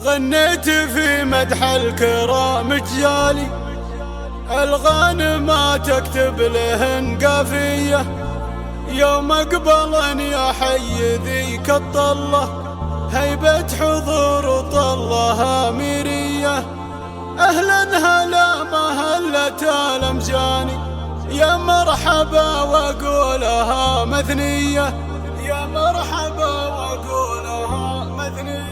غنيت في مدح الكرام جيالي، الغانم تكتب لهن قافية. يوم اقبلن يا حي ذيك الطلة، هيبة حضور طلة أميرية. أهلا هلا مهلة الأمجاني، يا مرحبا وأقولها مثنية، يا مرحبا وأقولها مثنية.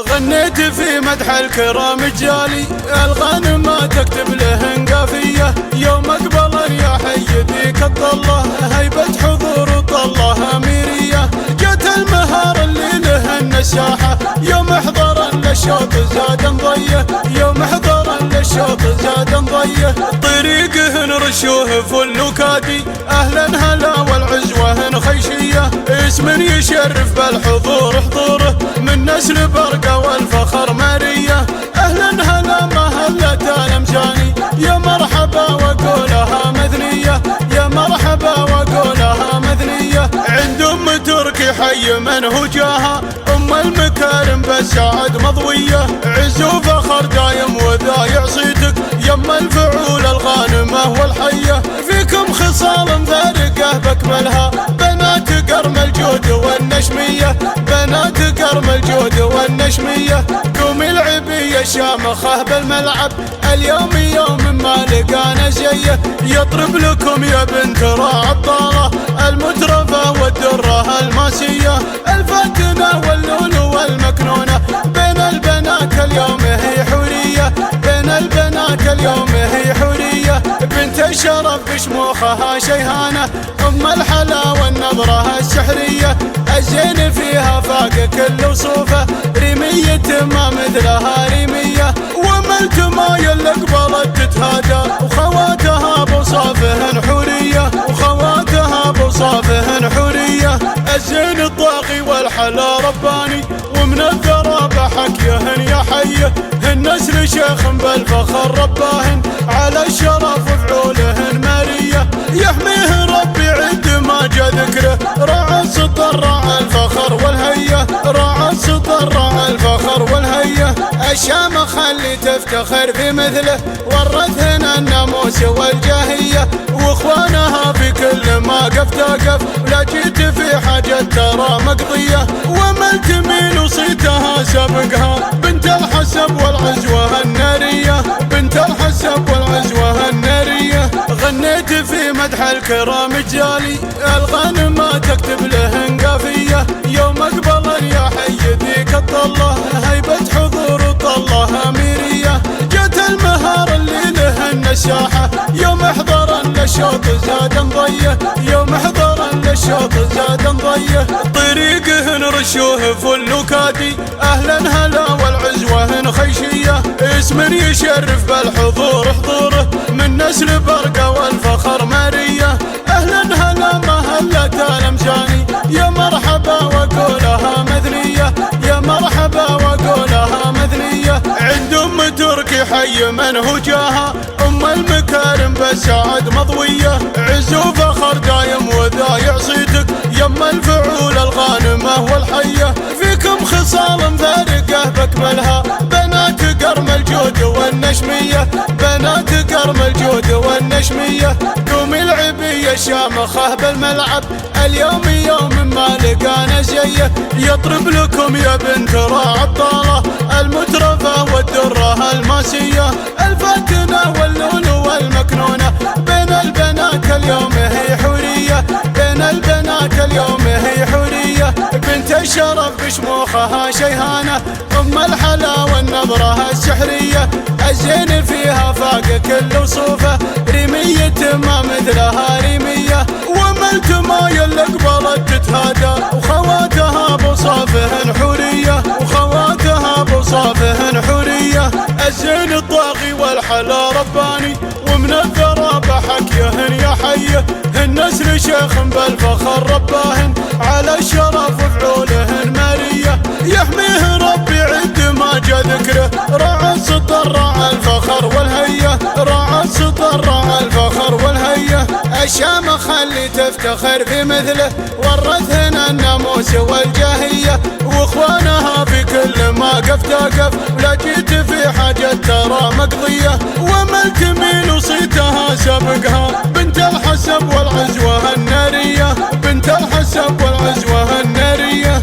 غنيت في مدح الكرام جيالي، الغانم تكتب لهن قافية. يوم اقبلن يا حي ذيك الطلة، هيبة حضور طلة أميرية. جت المهار اللي لهن الساحة، يوم حضرن للشوط زاد ضيه، يوم حضرن للشوط زاد ضيه. طريقهن رشوه فل وكادي، أهلا هلا والعزوة خيشية. اسم يشرف بالحضور حضوره، من نسل برقة والفخر مارية. أهلا هلا مهلة الأمجاني، يا مرحبا وقولها مثنية، يا مرحبا وقولها مثنية. عند أم تركي حي من هجاها، أم المكارم بالسعد مضوية. عز وفخر دايم وذا يعصيتك، يم الفعول الغانمة والحية. فيكم خصال فارقة بكملها، بنات قرم الجود والنشمية، بنات قرم الجود والنشمية. قومي العبية شامخة بالملعب، اليوم يوم ما لقانا زيه. يطرب لكم يا بنت راع الطالة، المترفة والدرة الماسية. الفاتنة واللولو والمكنونة، بين البنات اليوم هي حورية، بين البنات اليوم هي حورية. بنت الشرف بشموخها شيهانة، أم الحلا والنظرة السحرية. الزين فيها فاق كل وصوفه، ريمية ما مثلها ريمية. وملت ما يلق بلد تتهادى، وخواتها بوصافهن حورية، وخواتها بوصافهن حورية. الزين الطاغي والحلا رباني، ومن الذرابة حكيهن يا حيه. النسل شيخ بالفخر رباهن، على الشرف وفعولهن مارية. يحميه ربي عد ما جا ذكره، راعى السطر راعى الفخر والهية، راعى السطر راعى الفخر والهية. الشامخ اللي تفتخر في مثله، ورثهن الناموس والجاهية. واخوانها في كل ما قف تقف، لا جيت في حاجة ترى مقضية. وملت ميل وصيتها سبقها، بنت الحسب والعزوة النارية، بنت الحسب والعزوة النارية. غنيت في مدح الكرام جيالي، الغانم تكتب لهن قافية. يوم اقبلن يا حي ذيك الطلة، هيبة حضور طلة أميرية. جت المهار اللي لهن الساحة، يوم حضرن للشوط زاد ضيه، يوم حضرن للشوط زاد ضيه. طريقهن رشوه فل وكادي، أهلا هلا والعزوة خيشية. اسم يشرف بالحضور حضوره، من نسل برقة والفخر مارية. أهلا هلا مهلة الأمجاني، يا مرحبا وقولها مثنية، يا مرحبا وقولها مثنية. عند أم تركي حي من هجاها، أم المكارم بالسعد مضوية. عز وفخر دايم وذا يعصيتك، يم الفعول الغانمة والحية. فيكم خصال فارقة بكملها، بنات قرم الجود والنشمية، بنات قرم الجود والنشمية. قومي العبية شامخة بالملعب، اليوم يوم ما لقانا زيه. يطرب لكم يا بنت راع الطالة، المترفة والدرة الماسية. الفاتنة واللولو والمكنونة، بين البنات اليوم هي حورية، بين البنات اليوم هي حورية. بنت الشرف بشموخها شيهانة، أم الحلا والنظرة السحرية. الزين فيها فاق كل وصوفه، ريمية ما مثلها ريمية. وملت ما يلق بلد تتهادى، وخواتها بوصافهن حورية، وخواتها بوصافهن حورية. الزين الطاغي والحلا رباني، ومن الذرابة حكيهن يا حيه. النسل شيخ بالفخر رباهن، على الشرف وفعولهن مارية. يحميه ربي عد ما جا ذكره، راعى السطر راعى الفخر والهية، راعى السطر راعى الفخر والهية. الشام خلي تفتخر في مثله، ورثنا الناموس والجاهية، واخوانها في كل ما قف تقف، لا جيت في حاجة ترى مقضية، ومن تميل وصيتها سبقها، بنت الحسب والعزوة النارية، بنت الحسب والعزوة النارية.